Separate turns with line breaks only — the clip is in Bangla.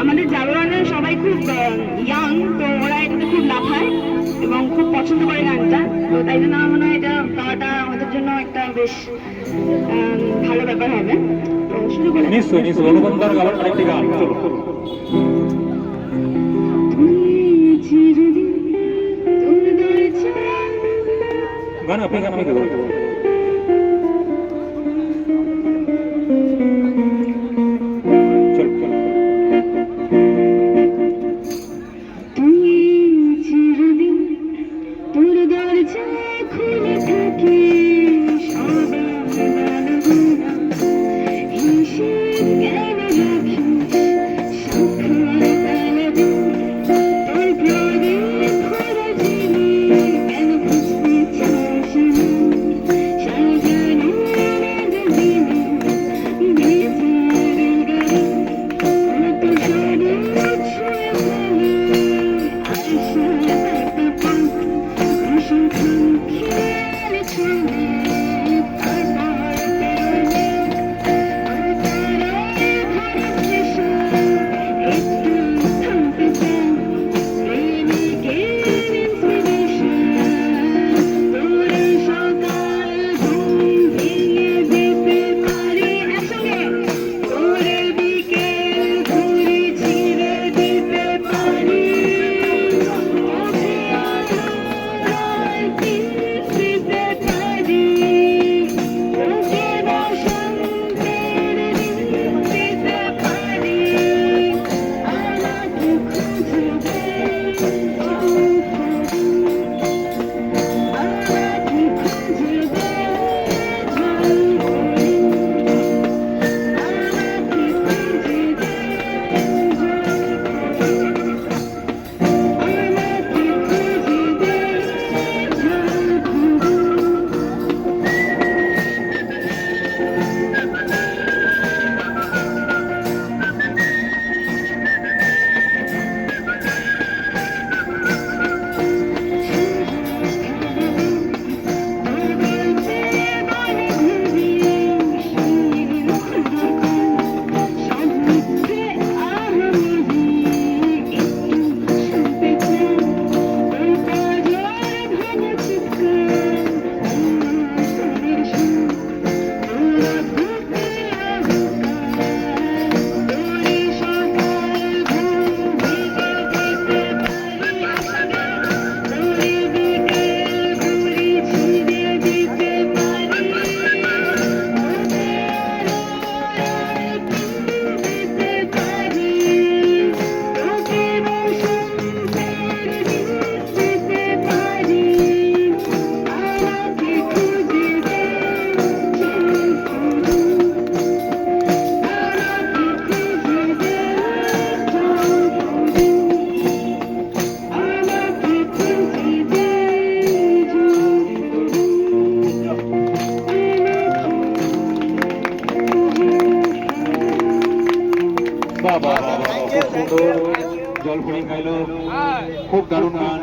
আমাদের জাগরণের সবাই খুব ইয়াং, তো ওরা এটাতে খুব লাফায় এবং খুব পছন্দ করে গানটা, তো তাই জন্য আমার মনে হয় এটা গাওয়াটা আমাদের জন্য একটা বেশ ভালো ব্যাপার হবে। তো শুরু করে
গান আপনি গান আমি গাবো। খুব সুন্দর জল ফুড়ি খাইলো, খুব দারুণ গান।